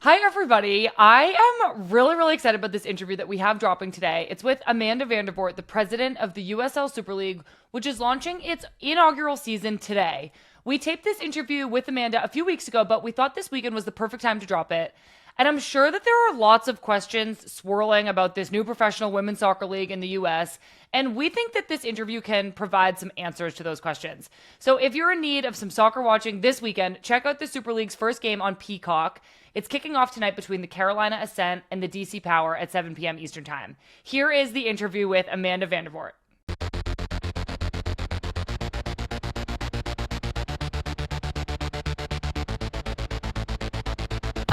Hi, everybody. I am really excited about this interview that we have dropping today. It's with Amanda Vandervort, the president of the USL Super League, which is launching its inaugural season today. We taped this interview with Amanda a few weeks ago, but we thought this weekend was the perfect time to drop it. And I'm sure that there are lots of questions swirling about this new professional women's soccer league in the US, and we think that this interview can provide some answers to those questions. So if you're in need of some soccer watching this weekend, check out the Super League's first game on Peacock. It's kicking off tonight between the Carolina Ascent and the DC Power at 7 p.m. Eastern Time. Here is the interview with Amanda Vandervort.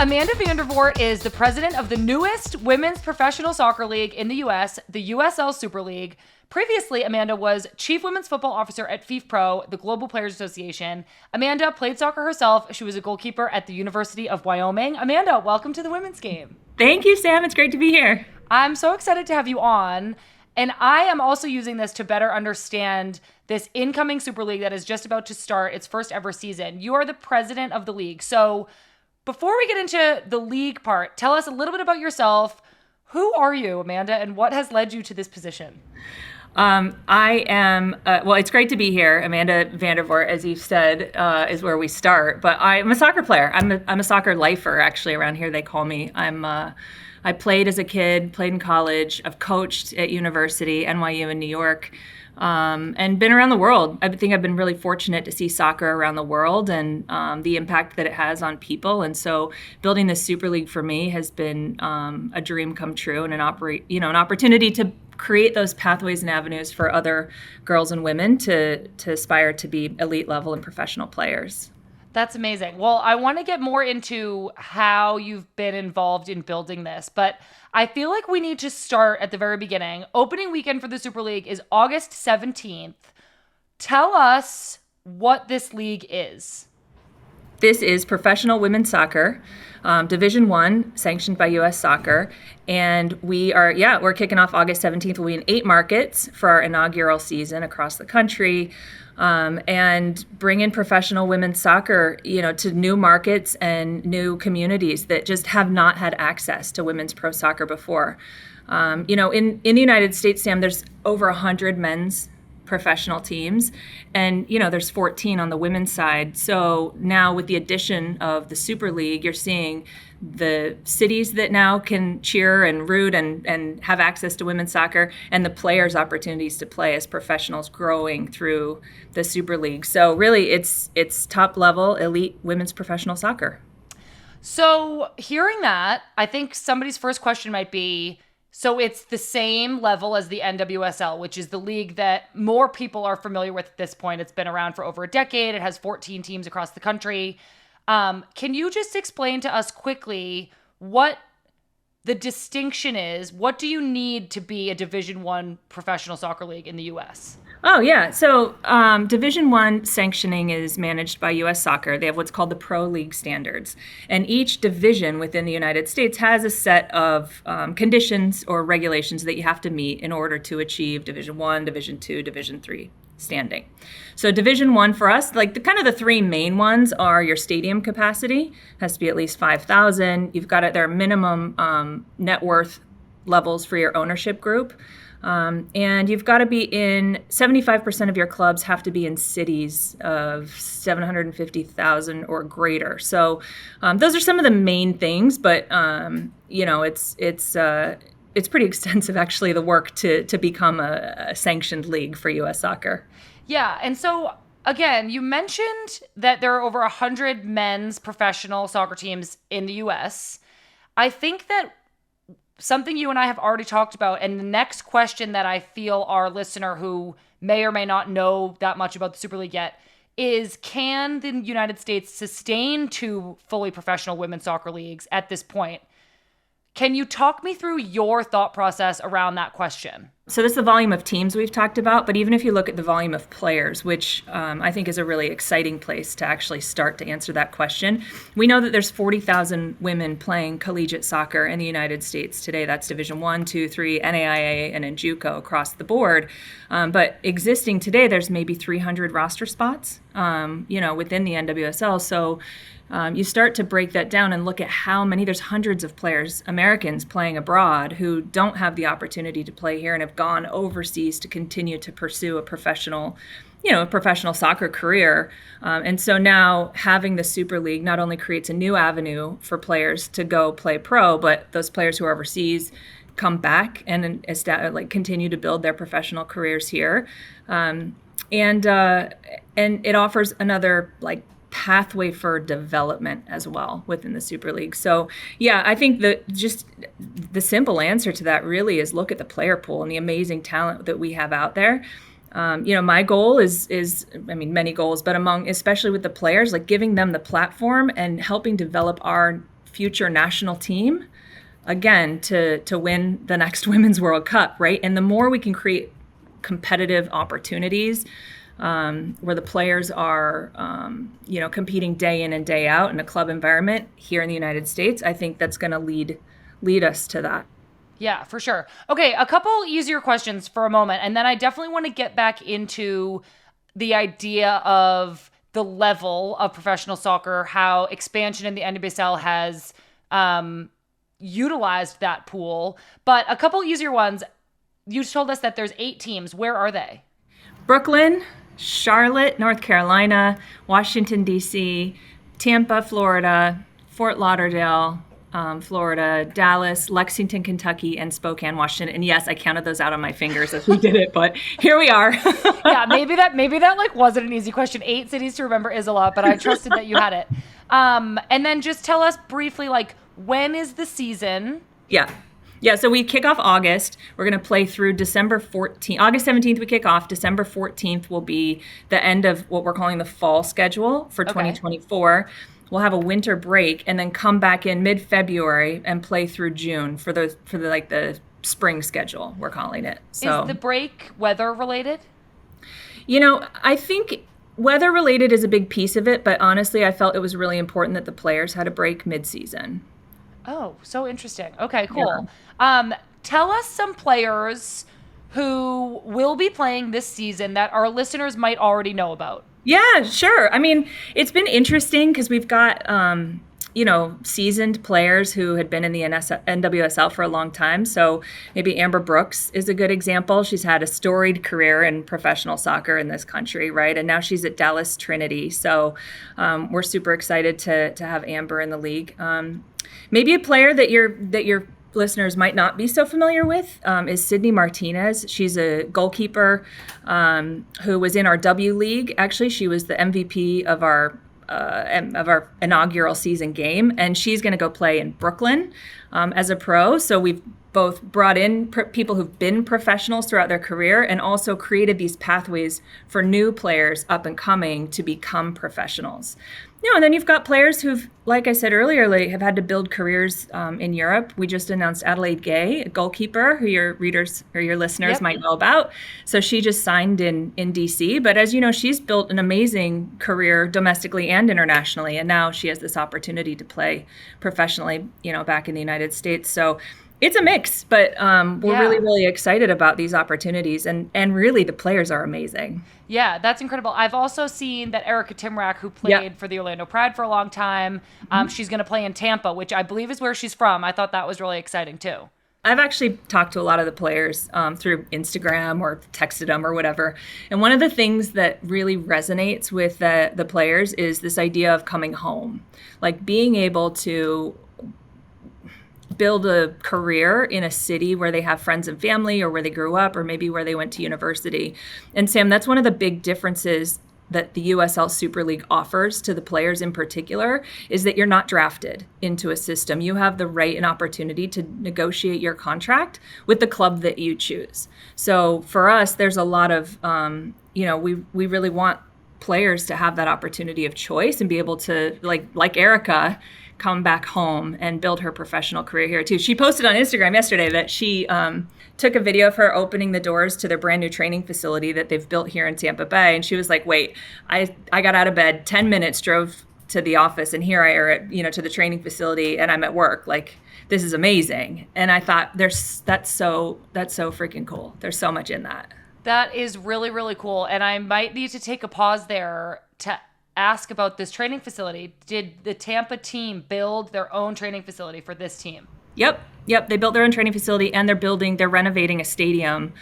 Amanda Vandervort is the president of the newest women's professional soccer league in the U.S., the USL Super League. Previously, Amanda was chief women's football officer at FIFPro, the Global Players Association. Amanda played soccer herself. She was a goalkeeper at the University of Wyoming. Amanda, welcome to the women's game. Thank you, Sam. It's great to be here. I'm so excited to have you on. And I am also using this to better understand this incoming Super League that is just about to start its first ever season. You are the president of the league. So before we get into the league part, tell us a little bit about yourself. Who are you, Amanda, and what has led you to this position? I am, it's great to be here. Amanda Vandervort, as you said, is where we start. But I'm a soccer player. I'm a soccer lifer, actually, around here they call me. I played as a kid, played in college. I've coached at university, NYU in New York. And been around the world. I think I've been really fortunate to see soccer around the world and the impact that it has on people. And so building this Super League for me has been a dream come true and an opportunity to create those pathways and avenues for other girls and women to aspire to be elite level and professional players. That's amazing. Well, I want to get more into how you've been involved in building this, but I feel like we need to start at the very beginning. Opening weekend for the Super League is August 17th. Tell us what this league is. This is professional women's soccer, Division I, sanctioned by U.S. Soccer. And we're kicking off August 17th. We'll be in 8 markets for our inaugural season across the country. And bring in professional women's soccer, to new markets and new communities that just have not had access to women's pro soccer before. In the United States, Sam, there's over 100 men's professional teams, and there's 14 on the women's side. So now with the addition of the Super League, you're seeing the cities that now can cheer and root and have access to women's soccer, and the players' opportunities to play as professionals growing through the Super League. So really it's top level elite women's professional soccer. So hearing that, I think somebody's first question might be, so it's the same level as the NWSL, which is the league that more people are familiar with at this point. It's been around for over a decade. It has 14 teams across the country. Can you just explain to us quickly what the distinction is? What do you need to be a Division I professional soccer league in the U.S.? Oh, yeah. So Division I sanctioning is managed by U.S. Soccer. They have what's called the Pro League standards. And each division within the United States has a set of conditions or regulations that you have to meet in order to achieve Division I, Division II, Division III standing. So Division I for us, the 3 main ones are your stadium capacity, has to be at least 5,000. You've got there are minimum net worth levels for your ownership group. And you've got to be in 75% of your clubs have to be in cities of 750,000 or greater. So those are some of the main things, but it's pretty extensive, actually, the work to become a sanctioned league for U.S. Soccer. Yeah, and so again, you mentioned that there are over 100 men's professional soccer teams in the U.S. I think that something you and I have already talked about, and the next question that I feel our listener who may or may not know that much about the Super League yet is, can the United States sustain 2 fully professional women's soccer leagues at this point? Can you talk me through your thought process around that question? So this is the volume of teams we've talked about, but even if you look at the volume of players, which I think is a really exciting place to actually start to answer that question, we know that there's 40,000 women playing collegiate soccer in the United States today. That's Division I, II, III, NAIA, and in JUCO across the board. But existing today, there's maybe 300 roster spots, within the NWSL. So you start to break that down and look at how many, there's hundreds of players, Americans playing abroad who don't have the opportunity to play here and have gone overseas to continue to pursue a professional soccer career. And so now having the Super League not only creates a new avenue for players to go play pro, but those players who are overseas come back and continue to build their professional careers here. And it offers another pathway for development as well within the Super League. So yeah, I think that just the simple answer to that really is look at the player pool and the amazing talent that we have out there. My goal is many goals, but especially with the players, giving them the platform and helping develop our future national team, again, to win the next Women's World Cup, right? And the more we can create competitive opportunities where the players are, competing day in and day out in a club environment here in the United States, I think that's going to lead us to that. Yeah, for sure. Okay, a couple easier questions for a moment, and then I definitely want to get back into the idea of the level of professional soccer, how expansion in the NWSL has utilized that pool. But a couple easier ones. You told us that there's 8 teams. Where are they? Brooklyn, Charlotte, North Carolina, Washington, D.C., Tampa, Florida, Fort Lauderdale, Florida, Dallas, Lexington, Kentucky, and Spokane, Washington. And yes, I counted those out on my fingers as we did it, but here we are. Yeah, maybe that wasn't an easy question. 8 cities to remember is a lot, but I trusted that you had it. And then just tell us briefly, when is the season? Yeah, so we kick off August. We're going to play through December 14th. August 17th we kick off. December 14th will be the end of what we're calling the fall schedule for 2024. We'll have a winter break and then come back in mid-February and play through June for the spring schedule, we're calling it. So is the break weather related? I think weather related is a big piece of it, but honestly, I felt it was really important that the players had a break mid-season. Oh, so interesting. Okay, cool. Yeah. Tell us some players who will be playing this season that our listeners might already know about. Yeah, sure. It's been interesting because we've got, seasoned players who had been in the NWSL for a long time. So maybe Amber Brooks is a good example. She's had a storied career in professional soccer in this country, right? And now she's at Dallas Trinity. So we're super excited to have Amber in the league. Maybe a player that your listeners might not be so familiar with is Sydney Martinez. She's a goalkeeper who was in our W League. Actually, she was the MVP of our inaugural season game, and she's going to go play in Brooklyn as a pro. So we've both brought in people who've been professionals throughout their career and also created these pathways for new players up and coming to become professionals. And then you've got players who've, like I said earlier, have had to build careers in Europe. We just announced Adelaide Gay, a goalkeeper who your readers or your listeners might know about. So she just signed in DC. But as you know, she's built an amazing career domestically and internationally. And now she has this opportunity to play professionally, back in the United States. So it's a mix, but we're really, really excited about these opportunities. And really, the players are amazing. Yeah, that's incredible. I've also seen that Erica Timrak, who played for the Orlando Pride for a long time, she's going to play in Tampa, which I believe is where she's from. I thought that was really exciting, too. I've actually talked to a lot of the players through Instagram or texted them or whatever. And one of the things that really resonates with the players is this idea of coming home, being able to build a career in a city where they have friends and family or where they grew up or maybe where they went to university. And Sam, that's one of the big differences that the USL Super League offers to the players in particular is that you're not drafted into a system. You have the right and opportunity to negotiate your contract with the club that you choose. So for us, there's a lot of, we really want players to have that opportunity of choice and be able to, like Erica, come back home and build her professional career here too. She posted on Instagram yesterday that she took a video of her opening the doors to their brand new training facility that they've built here in Tampa Bay. And she was like, wait, I got out of bed, 10 minutes, drove to the office, and here I are at, to the training facility, and I'm at work. This is amazing. And I thought that's so freaking cool. There's so much in that. That is really, really cool. And I might need to take a pause there to ask about this training facility. Did the Tampa team build their own training facility for this team? Yep. They built their own training facility, and they're renovating a stadium,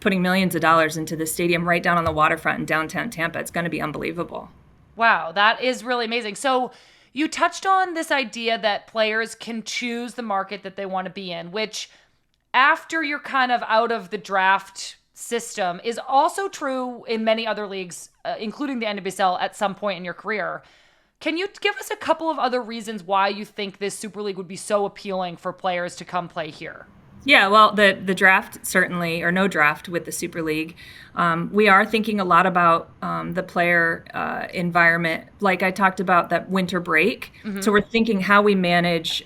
putting millions of dollars into the stadium right down on the waterfront in downtown Tampa. It's going to be unbelievable. Wow, that is really amazing. So you touched on this idea that players can choose the market that they want to be in, which after you're kind of out of the draft system is also true in many other leagues, including the NWSL at some point in your career. Can you give us a couple of other reasons why you think this Super League would be so appealing for players to come play here? Yeah, well, the draft certainly, or no draft with the Super League. We are thinking a lot about the player environment, like I talked about that winter break. Mm-hmm. So we're thinking how we manage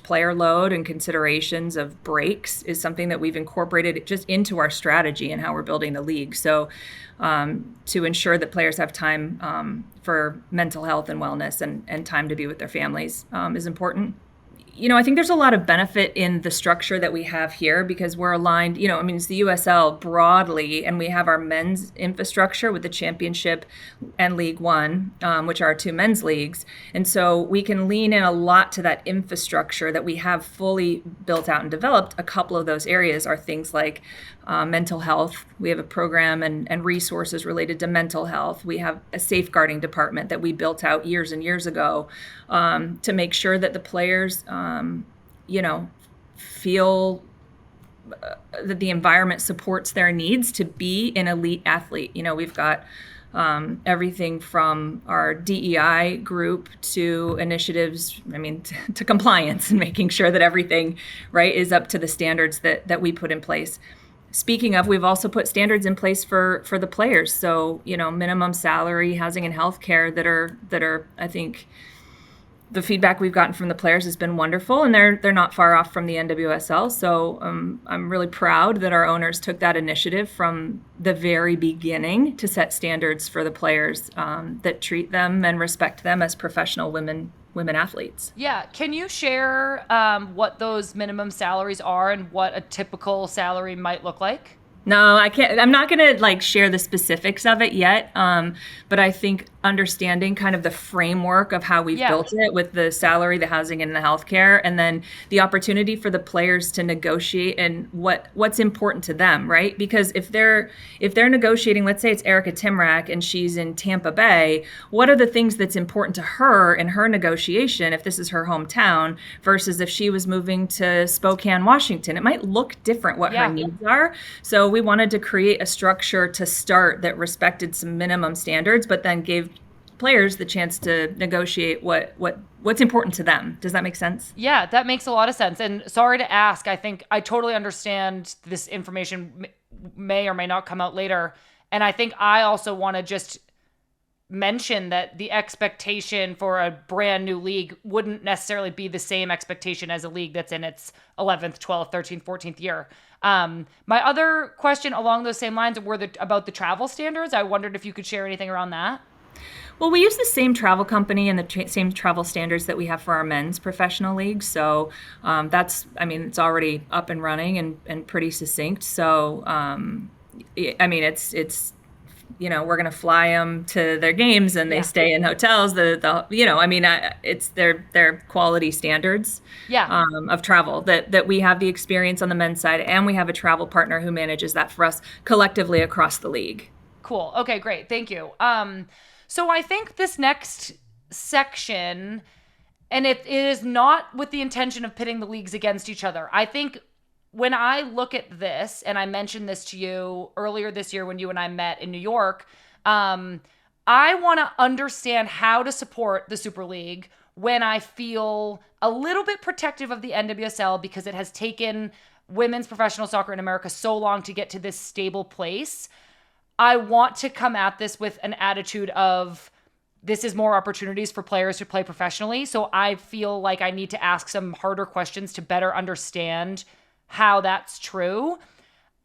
player load and considerations of breaks is something that we've incorporated just into our strategy and how we're building the league. So to ensure that players have time for mental health and wellness and time to be with their families is important. I think there's a lot of benefit in the structure that we have here because we're aligned, it's the USL broadly, and we have our men's infrastructure with the Championship and League One, which are our two men's leagues. And so we can lean in a lot to that infrastructure that we have fully built out and developed. A couple of those areas are things like mental health. We have a program and resources related to mental health. We have a safeguarding department that we built out years and years ago to make sure that the players, feel that the environment supports their needs to be an elite athlete. We've got everything from our DEI group to initiatives, to compliance and making sure that everything, right, is up to the standards that we put in place. Speaking of, we've also put standards in place for the players. So, minimum salary, housing and healthcare that are, I think, the feedback we've gotten from the players has been wonderful, and they're not far off from the NWSL. So I'm really proud that our owners took that initiative from the very beginning to set standards for the players that treat them and respect them as professional women athletes. Yeah. Can you share what those minimum salaries are and what a typical salary might look like? No, I can't. I'm not going to share the specifics of it yet. But I think understanding kind of the framework of how we've built it with the salary, the housing, and the healthcare, and then the opportunity for the players to negotiate and what's important to them, right? Because if they're negotiating, let's say it's Erica Timrak and she's in Tampa Bay, what are the things that's important to her in her negotiation if this is her hometown versus if she was moving to Spokane, Washington? It might look different what her needs are. So we wanted to create a structure to start that respected some minimum standards, but then gave players the chance to negotiate what's important to them. Does that make sense? Yeah, that makes a lot of sense. And sorry to ask, I think I totally understand this information may or may not come out later. And I think I also want to just mention that the expectation for a brand new league wouldn't necessarily be the same expectation as a league that's in its 11th, 12th, 13th, 14th year. My other question along those same lines were about the travel standards. I wondered if you could share anything around that. Well, we use the same travel company and the same travel standards that we have for our men's professional league. So it's already up and running and pretty succinct. So, it's we're going to fly them to their games and they stay in hotels. It's their quality standards of travel that we have the experience on the men's side, and we have a travel partner who manages that for us collectively across the league. Cool. Okay, great. Thank you. So I think this next section, and it is not with the intention of pitting the leagues against each other. I think when I look at this, and I mentioned this to you earlier this year when you and I met in New York, I want to understand how to support the Super League when I feel a little bit protective of the NWSL because it has taken women's professional soccer in America so long to get to this stable place. I want to come at this with an attitude of this is more opportunities for players to play professionally. So I feel like I need to ask some harder questions to better understand how that's true.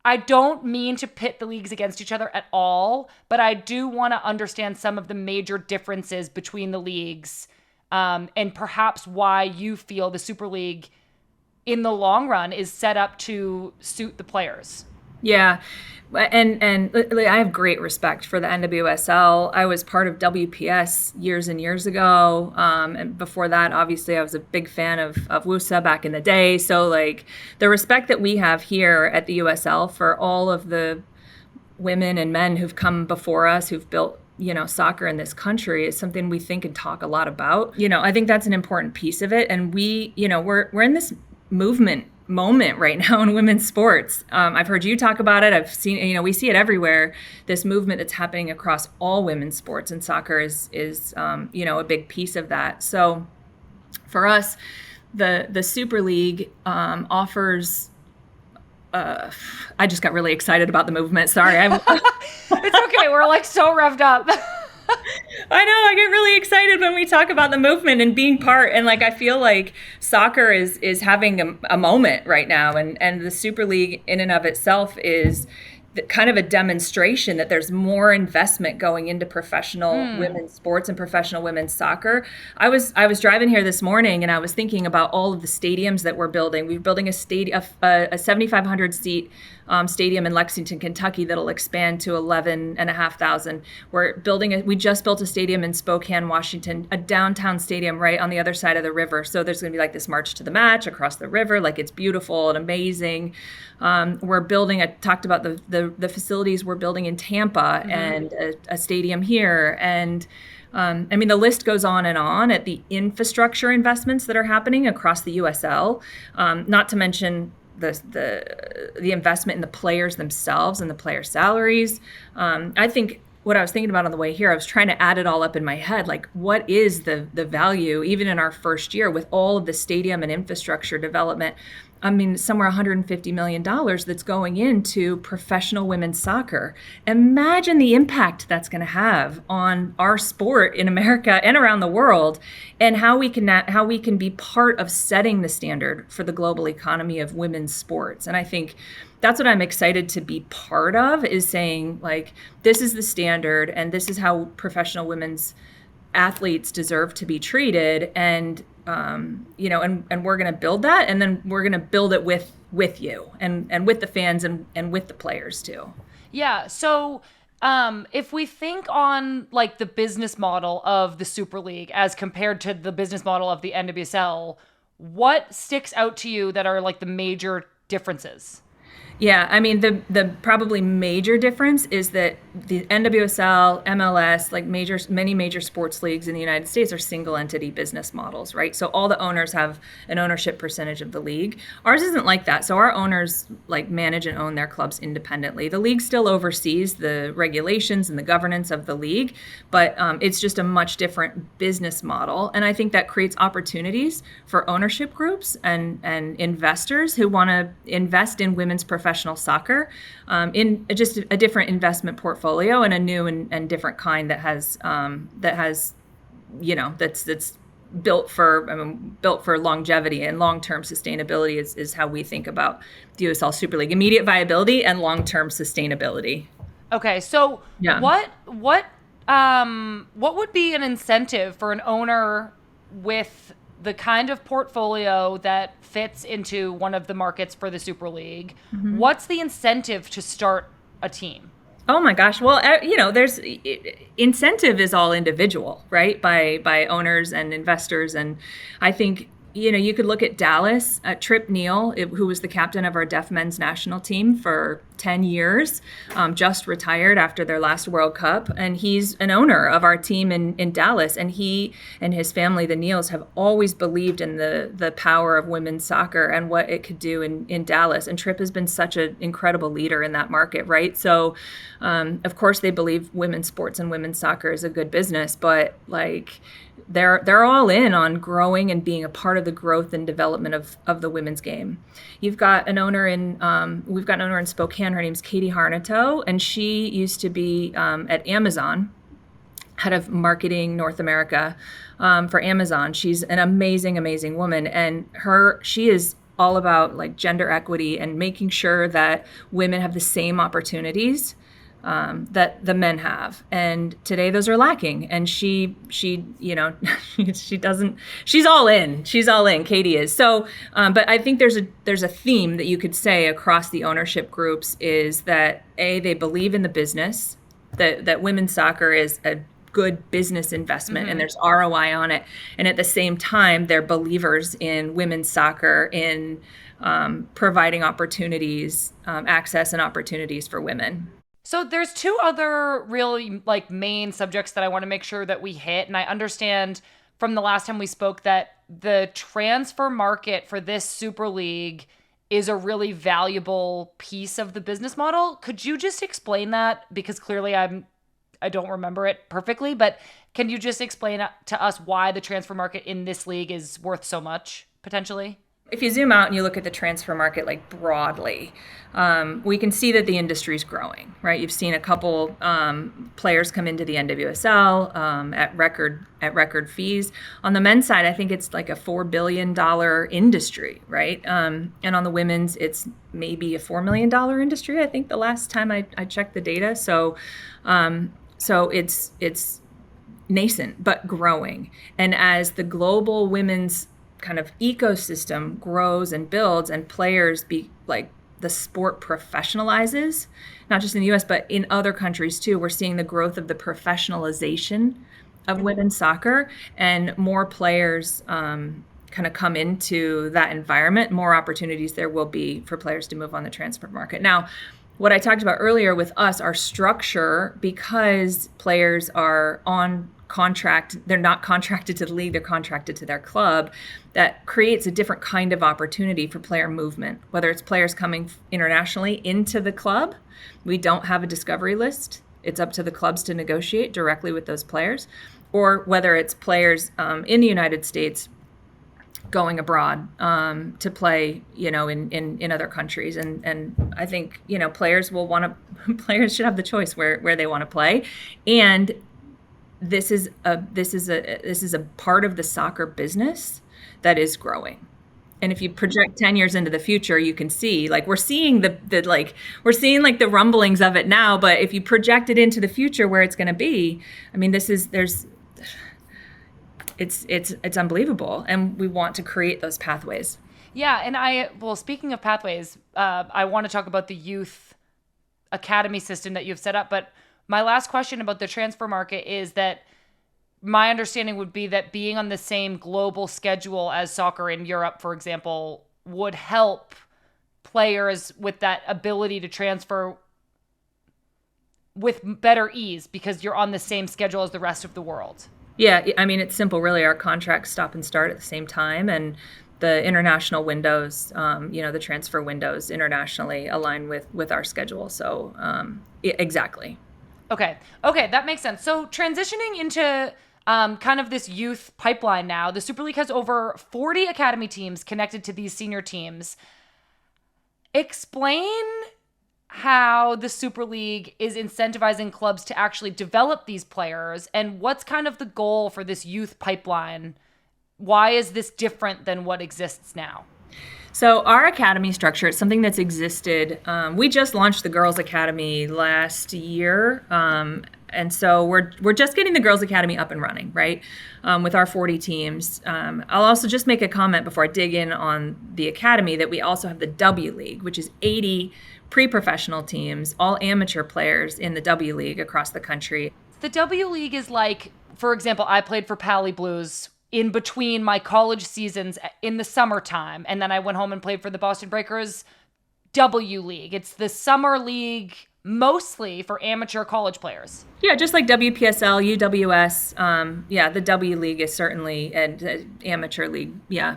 I don't mean to pit the leagues against each other at all, but I do want to understand some of the major differences between the leagues and perhaps why you feel the Super League in the long run is set up to suit the players. Yeah. And like, I have great respect for the NWSL. I was part of WPS years and years ago. And before that, obviously, I was a big fan of WUSA back in the day. So, like, the respect that we have here at the USL for all of the women and men who've come before us, who've built, soccer in this country is something we think and talk a lot about. I think that's an important piece of it. And we're in this movement moment right now in women's sports. I've heard you talk about it. I've seen, we see it everywhere. This movement that's happening across all women's sports, and soccer is a big piece of that. So for us, the Super League offers. I just got really excited about the movement. Sorry. It's okay. We're like so revved up. I know. I get really excited when we talk about the movement and being part. And like, I feel like soccer is having a moment right now. And the Super League in and of itself is kind of a demonstration that there's more investment going into professional women's sports and professional women's soccer. I was driving here this morning and I was thinking about all of the stadiums that we're building. We're building a 7,500 seat stadium in Lexington, Kentucky that'll expand to 11,500. We just built a stadium in Spokane, Washington, a downtown stadium right on the other side of the river. So there's going to be like this march to the match across the river. Like, it's beautiful and amazing. We're building, I talked about the facilities we're building in Tampa and a stadium here. And the list goes on and on at the infrastructure investments that are happening across the USL, not to mention the investment in the players themselves and the player salaries. I think what I was thinking about on the way here, I was trying to add it all up in my head. Like, what is the value, even in our first year, with all of the stadium and infrastructure development? Somewhere $150 million that's going into professional women's soccer. Imagine the impact that's going to have on our sport in America and around the world, and how we can be part of setting the standard for the global economy of women's sports. And I think that's what I'm excited to be part of, is saying, like, this is the standard and this is how professional women's athletes deserve to be treated. And and we're going to build that, and then we're going to build it with you and with the fans and with the players too. Yeah. So if we think on like the business model of the Super League as compared to the business model of the NWSL, what sticks out to you that are like the major differences? Yeah, the probably major difference is that the NWSL, MLS, like many major sports leagues in the United States are single entity business models, right? So all the owners have an ownership percentage of the league. Ours isn't like that. So our owners like manage and own their clubs independently. The league still oversees the regulations and the governance of the league, but it's just a much different business model. And I think that creates opportunities for ownership groups and investors who want to invest in women's professional soccer in just a different investment portfolio, and a new and different kind that's built for longevity and long-term sustainability is how we think about the USL Super League: immediate viability and long-term sustainability. Okay, so yeah. What would be an incentive for an owner with the kind of portfolio that fits into one of the markets for the Super League? Mm-hmm. What's the incentive to start a team? Oh my gosh. Well, there's incentive is all individual, right? By owners and investors. And I think, you could look at Dallas, Trip Neal, who was the captain of our deaf men's national team for 10 years, just retired after their last World Cup. And he's an owner of our team in Dallas. And he and his family, the Neals, have always believed in the power of women's soccer and what it could do in Dallas. And Trip has been such an incredible leader in that market, right? So, of course, they believe women's sports and women's soccer is a good business, but like, they're all in on growing and being a part of the growth and development of the women's game. We've got an owner in Spokane. Her name's Katie Harnato, and she used to be at Amazon, head of marketing North America for Amazon. She's an amazing, amazing woman, and she is all about like gender equity and making sure that women have the same opportunities that the men have, and today those are lacking. And she she doesn't. She's all in. She's all in. Katie is. So, but I think there's a theme that you could say across the ownership groups is that they believe in the business, that women's soccer is a good business investment and there's ROI on it, and at the same time they're believers in women's soccer, in providing opportunities, access and opportunities for women. So there's two other really main subjects that I want to make sure that we hit. And I understand from the last time we spoke that the transfer market for this Super League is a really valuable piece of the business model. Could you just explain that? Because clearly I don't remember it perfectly, but can you just explain to us why the transfer market in this league is worth so much potentially? If you zoom out and you look at the transfer market broadly, we can see that the industry is growing, right? You've seen a couple players come into the NWSL at record fees. On the men's side, I think it's like a $4 billion industry, right? And on the women's, it's maybe a $4 million industry. I think the last time I checked the data. So it's nascent but growing. And as the global women's kind of ecosystem grows and builds and players the sport professionalizes, not just in the US, but in other countries too, we're seeing the growth of the professionalization of women's soccer, and more players kind of come into that environment, more opportunities there will be for players to move on the transfer market. Now, what I talked about earlier with us, our structure, because players are on contract, they're not contracted to the league, they're contracted to their club, that creates a different kind of opportunity for player movement, whether it's players coming internationally into the club. We don't have a discovery list. It's up to the clubs to negotiate directly with those players, or whether it's players in the United States going abroad to play, in other countries. And I think, players should have the choice where they want to play. And this is a part of the soccer business that is growing. And if you project 10 years into the future, you can see we're seeing the rumblings of it now, but if you project it into the future where it's going to be, I mean, it's unbelievable, and we want to create those pathways. Yeah, and speaking of pathways, I want to talk about the youth academy system that you've set up, but my last question about the transfer market is that my understanding would be that being on the same global schedule as soccer in Europe, for example, would help players with that ability to transfer with better ease because you're on the same schedule as the rest of the world. Yeah, I mean, it's simple, really. Our contracts stop and start at the same time, and the international windows, the transfer windows internationally align with our schedule. So exactly. Okay, that makes sense. So transitioning into kind of this youth pipeline now, the Super League has over 40 academy teams connected to these senior teams. Explain how the Super League is incentivizing clubs to actually develop these players, and what's kind of the goal for this youth pipeline? Why is this different than what exists now? So our academy structure, it's something that's existed. We just launched the Girls Academy last year. And so we're just getting the Girls Academy up and running, right? With our 40 teams. I'll also just make a comment before I dig in on the academy that we also have the W League, which is 80 pre-professional teams, all amateur players in the W League across the country. The W League is for example, I played for Pally Blues in between my college seasons in the summertime, and then I went home and played for the Boston Breakers W League. It's the summer league mostly for amateur college players. Yeah, just like WPSL, UWS. The W League is certainly an amateur league. Yeah,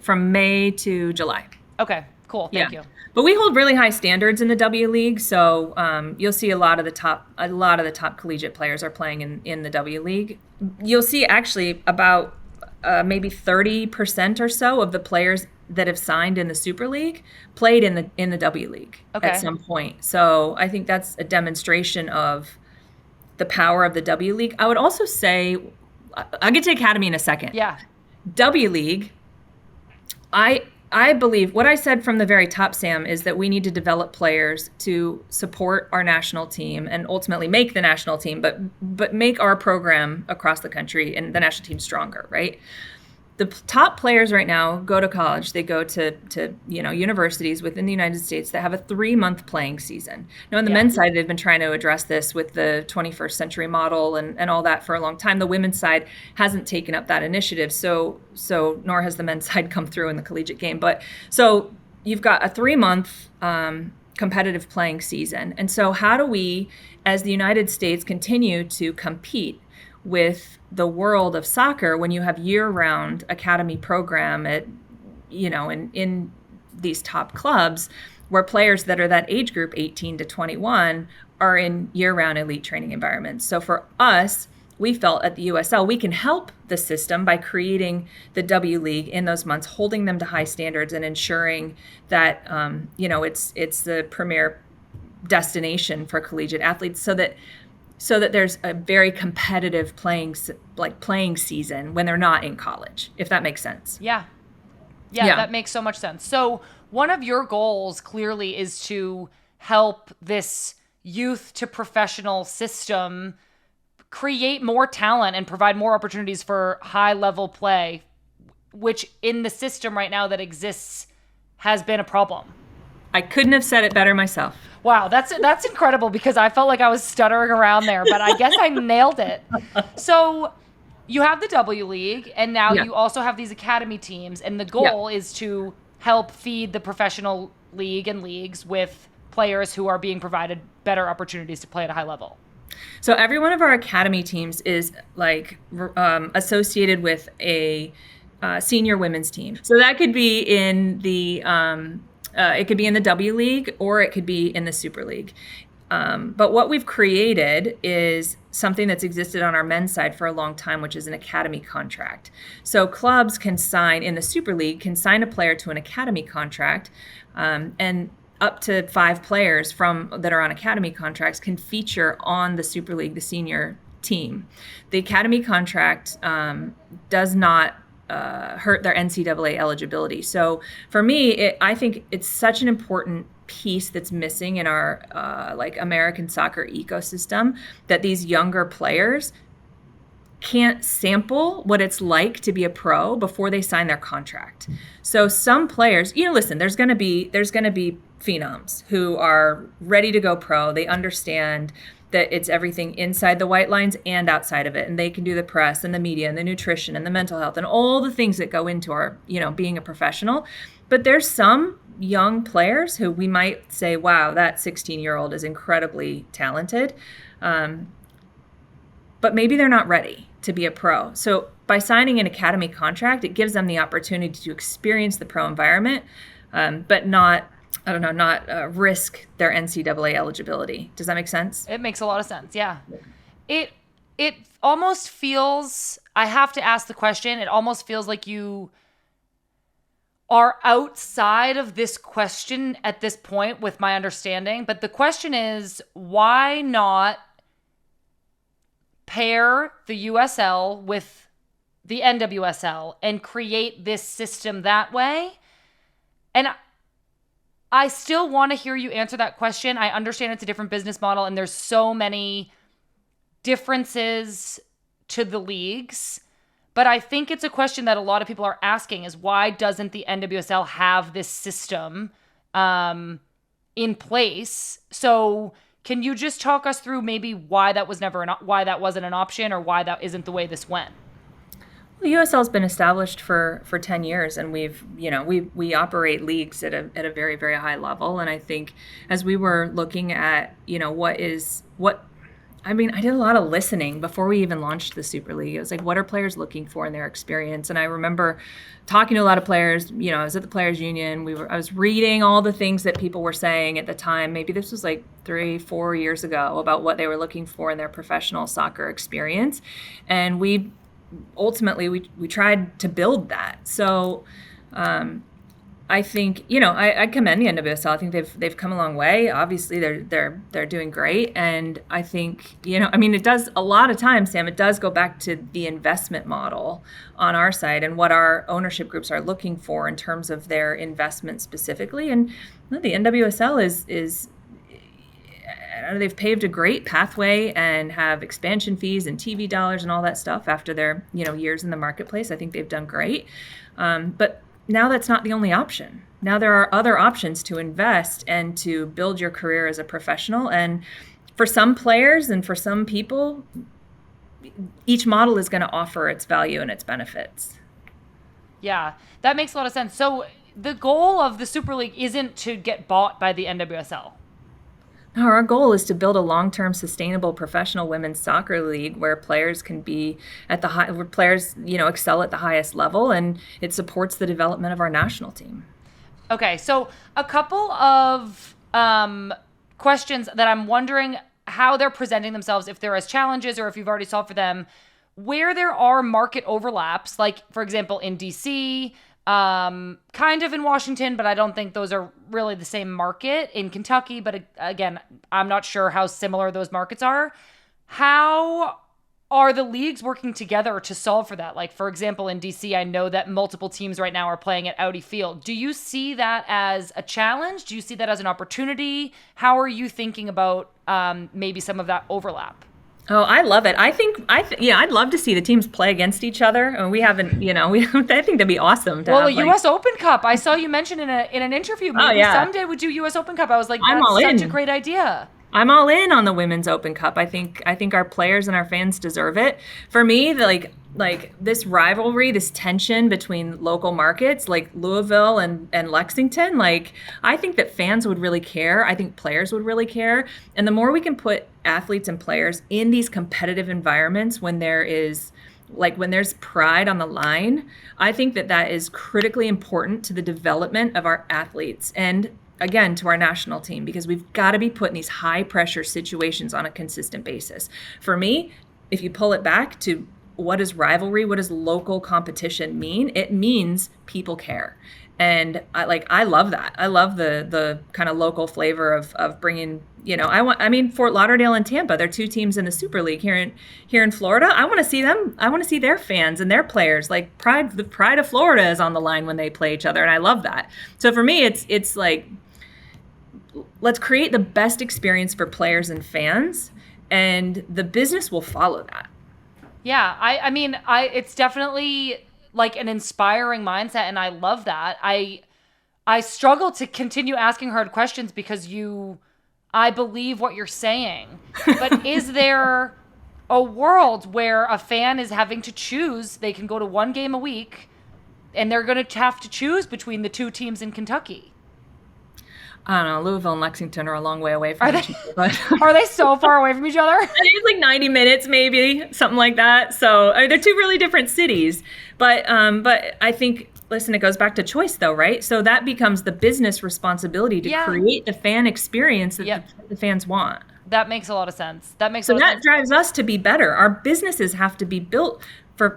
from May to July. Okay, cool. Thank you. But we hold really high standards in the W League, so you'll see a lot of the top collegiate players are playing in the W League. You'll see actually about maybe 30% or so of the players that have signed in the Super League played in the W League at some point. So I think that's a demonstration of the power of the W League. I would also say, I'll get to Academy in a second. Yeah. W League, I I believe what I said from the very top, Sam, is that we need to develop players to support our national team and ultimately make the national team, but make our program across the country and the national team stronger, right? The top players right now go to college. They go to universities within the United States that have a 3-month playing season. Now, on the men's side, they've been trying to address this with the 21st century model and all that for a long time. The women's side hasn't taken up that initiative, so nor has the men's side come through in the collegiate game. But so you've got a 3-month competitive playing season. And so how do we, as the United States, continue to compete with the world of soccer when you have year-round academy program at, in these top clubs where players that are that age group, 18 to 21, are in year-round elite training environments? So for us, we felt at the USL, we can help the system by creating the W League in those months, holding them to high standards and ensuring that, it's the premier destination for collegiate athletes so that there's a very competitive playing season when they're not in college, if that makes sense. Yeah, that makes so much sense. So one of your goals clearly is to help this youth to professional system create more talent and provide more opportunities for high level play, which in the system right now that exists has been a problem. I couldn't have said it better myself. Wow, that's incredible because I felt like I was stuttering around there, but I guess I nailed it. So you have the W League, and now you also have these academy teams, and the goal is to help feed the professional league and leagues with players who are being provided better opportunities to play at a high level. So every one of our academy teams is associated with a senior women's team. So that could be in the it could be in the W League or it could be in the Super League. But what we've created is something that's existed on our men's side for a long time, which is an academy contract. So clubs can sign in the Super League, can sign a player to an academy contract, and up to 5 players that are on academy contracts can feature on the Super League, the senior team. The academy contract does not hurt their NCAA eligibility. So for me, I think it's such an important piece that's missing in our American soccer ecosystem, that these younger players can't sample what it's like to be a pro before they sign their contract. So some players, listen, there's going to be phenoms who are ready to go pro. They understand that it's everything inside the white lines and outside of it. And they can do the press and the media and the nutrition and the mental health and all the things that go into our, being a professional. But there's some young players who we might say, wow, that 16-year-old is incredibly talented. But maybe they're not ready to be a pro. So by signing an academy contract, it gives them the opportunity to experience the pro environment, but not risk their NCAA eligibility. Does that make sense? It makes a lot of sense. Yeah. It almost feels, I have to ask the question, it almost feels like you are outside of this question at this point with my understanding. But the question is, why not pair the USL with the NWSL and create this system that way? And I still want to hear you answer that question. I understand it's a different business model and there's so many differences to the leagues, but I think it's a question that a lot of people are asking is, why doesn't the NWSL have this system in place? So can you just talk us through maybe why that wasn't an option, or why that isn't the way this went? The USL has been established for 10 years, and we operate leagues at a very, very high level. And I think as we were looking at, I did a lot of listening before we even launched the Super League. It was like, what are players looking for in their experience? And I remember talking to a lot of players. I was at the Players Union. I was reading all the things that people were saying at the time. Maybe this was like 3-4 years ago, about what they were looking for in their professional soccer experience. And ultimately we tried to build that. So I think, I commend the NWSL. I think they've come a long way. Obviously, they're doing great, and I think, it does a lot of times, Sam. It does go back to the investment model on our side and what our ownership groups are looking for in terms of their investment specifically. And the NWSL is they've paved a great pathway and have expansion fees and TV dollars and all that stuff after their years in the marketplace. I think they've done great, but now that's not the only option. Now there are other options to invest and to build your career as a professional. And for some players and for some people, each model is going to offer its value and its benefits. Yeah, that makes a lot of sense. So the goal of the Super League isn't to get bought by the NWSL. No, our goal is to build a long-term, sustainable professional women's soccer league where players can be where players, excel at the highest level, and it supports the development of our national team. Okay, so a couple of questions that I'm wondering how they're presenting themselves, if there is challenges or if you've already solved for them, where there are market overlaps, like, for example, in DC, kind of in Washington, but I don't think those are really the same market. In Kentucky, but again, I'm not sure how similar those markets are. How are the leagues working together to solve for that? Like, for example, in DC, I know that multiple teams right now are playing at Audi Field. Do you see that as a challenge? Do you see that as an opportunity? How are you thinking about maybe some of that overlap? Oh, I love it. I'd love to see the teams play against each other. And we haven't, I think that'd be awesome. Well, US Open Cup, I saw you mention in an interview. Maybe someday we'd do US Open Cup. I was like, that's such a great idea. I'm all in on the Women's Open Cup. I think our players and our fans deserve it. For me, like this rivalry, this tension between local markets like Louisville and Lexington, I think that fans would really care. I think players would really care. And the more we can put athletes and players in these competitive environments when there's pride on the line, I think that is critically important to the development of our athletes and, again, to our national team, because we've got to be put in these high pressure situations on a consistent basis. For me, if you pull it back to what is rivalry, what does local competition mean? It means people care. And I love that. I love the kind of local flavor of bringing, Fort Lauderdale and Tampa, they're two teams in the Super League here in Florida. I want to see them. I want to see their fans and their players. The pride of Florida is on the line when they play each other, and I love that. So for me, it's like, let's create the best experience for players and fans, and the business will follow that. Yeah, it's definitely like an inspiring mindset, and I love that. I struggle to continue asking hard questions because I believe what you're saying. But is there a world where a fan is having to choose? They can go to one game a week, and they're going to have to choose between the two teams in Kentucky. I don't know. Louisville and Lexington are a long way away from each other. Are they so far away from each other? It's like 90 minutes, maybe, something like that. So they're two really different cities. But I think, listen, it goes back to choice, though, right? So that becomes the business responsibility to create the fan experience that the fans want. That makes a lot of sense. That drives us to be better. Our businesses have to be built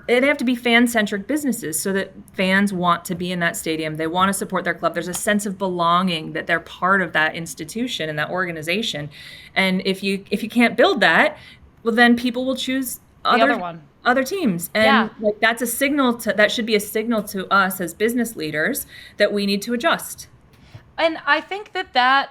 they have to be fan-centric businesses so that fans want to be in that stadium. They want to support their club. There's a sense of belonging that they're part of that institution and that organization. And if you can't build that, well, then people will choose other teams. And that's a signal that should be a signal to us as business leaders that we need to adjust. And I think that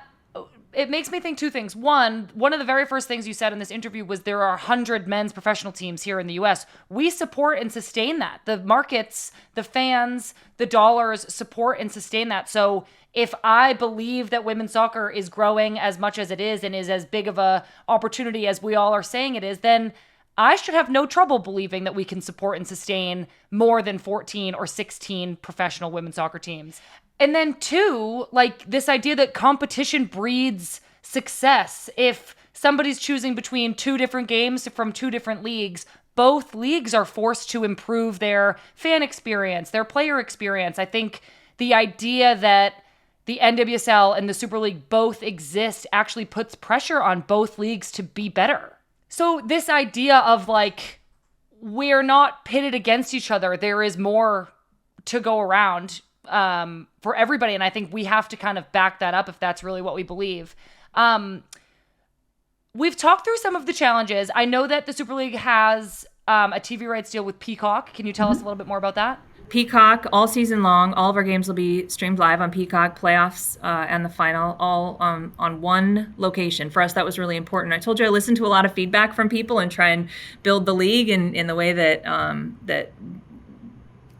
it makes me think two things. One of the very first things you said in this interview was there are 100 men's professional teams here in the U.S. We support and sustain that. The markets, the fans, the dollars support and sustain that. So if I believe that women's soccer is growing as much as it is and is as big of a opportunity as we all are saying it is, then I should have no trouble believing that we can support and sustain more than 14 or 16 professional women's soccer teams. And then two, this idea that competition breeds success. If somebody's choosing between two different games from two different leagues, both leagues are forced to improve their fan experience, their player experience. I think the idea that the NWSL and the Super League both exist actually puts pressure on both leagues to be better. So this idea of we're not pitted against each other, there is more to go around. for everybody. And I think we have to kind of back that up if that's really what we believe. We've talked through some of the challenges. I know that the Super League has a TV rights deal with Peacock. Can you tell us a little bit more about that? Peacock all season long. All of our games will be streamed live on Peacock, playoffs and the final, all on one location. For us, that was really important. I told you I listened to a lot of feedback from people and try and build the league in the way that that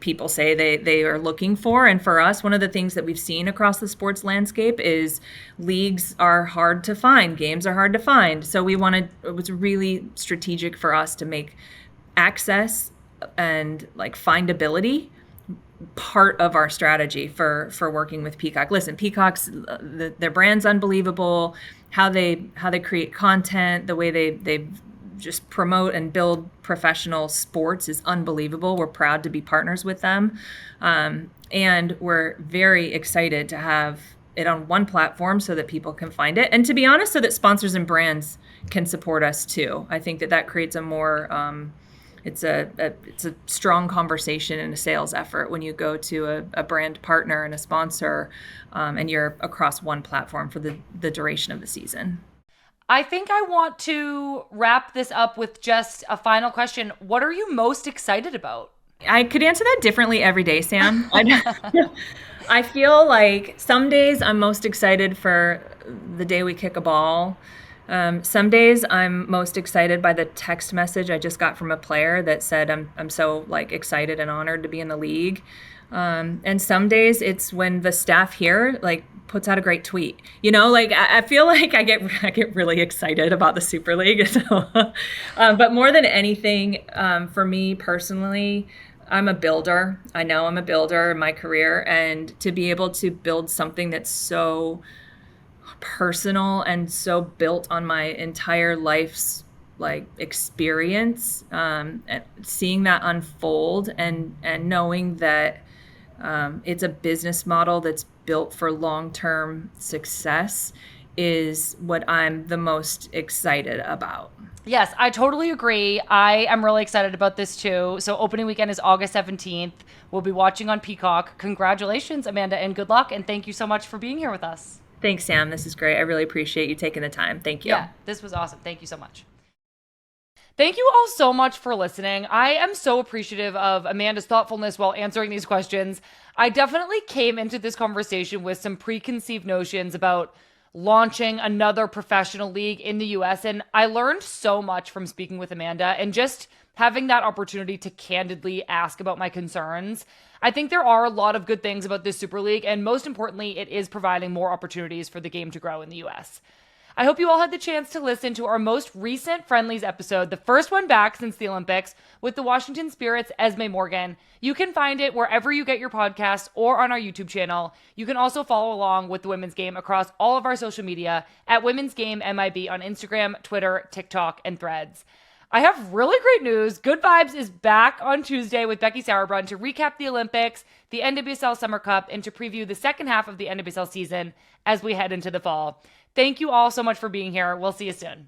people say they are looking for. And for us, one of the things that we've seen across the sports landscape is leagues are hard to find. Games are hard to find. So it was really strategic for us to make access and like findability part of our strategy for working with Peacock. Listen, Peacock's their brand's unbelievable. How they create content, the way they just promote and build professional sports is unbelievable. We're proud to be partners with them, and we're very excited to have it on one platform so that people can find it, and to be honest, so that sponsors and brands can support us too. I think that creates a more it's a strong conversation and a sales effort when you go to a brand partner and a sponsor, and you're across one platform for the duration of the season. I think I want to wrap this up with just a final question. What are you most excited about? I could answer that differently every day, Sam. I feel like some days I'm most excited for the day we kick a ball. Some days I'm most excited by the text message I just got from a player that said I'm so like excited and honored to be in the league. And some days it's when the staff here like puts out a great tweet. You know, like I feel like I get really excited about the Super League. So, but more than anything, for me personally, I'm a builder. I know I'm a builder in my career, and to be able to build something that's so personal and so built on my entire life's like experience, and seeing that unfold and knowing that it's a business model that's built for long-term success is what I'm the most excited about. Yes, I totally agree. I am really excited about this too. So opening weekend is August 17th. We'll be watching on Peacock. Congratulations, Amanda, and good luck. And thank you so much for being here with us. Thanks, Sam. This is great. I really appreciate you taking the time. Thank you. Yeah, this was awesome. Thank you so much. Thank you all so much for listening. I am so appreciative of Amanda's thoughtfulness while answering these questions. I definitely came into this conversation with some preconceived notions about launching another professional league in the US, and I learned so much from speaking with Amanda and just having that opportunity to candidly ask about my concerns. I think there are a lot of good things about this Super League, and most importantly, it is providing more opportunities for the game to grow in the US. I hope you all had the chance to listen to our most recent Friendlies episode, the first one back since the Olympics, with the Washington Spirit's Esme Morgan. You can find it wherever you get your podcasts or on our YouTube channel. You can also follow along with the women's game across all of our social media at Women's Game MIB on Instagram, Twitter, TikTok, and Threads. I have really great news. Good Vibes is back on Tuesday with Becky Sauerbrunn to recap the Olympics, the NWSL Summer Cup, and to preview the second half of the NWSL season as we head into the fall. Thank you all so much for being here. We'll see you soon.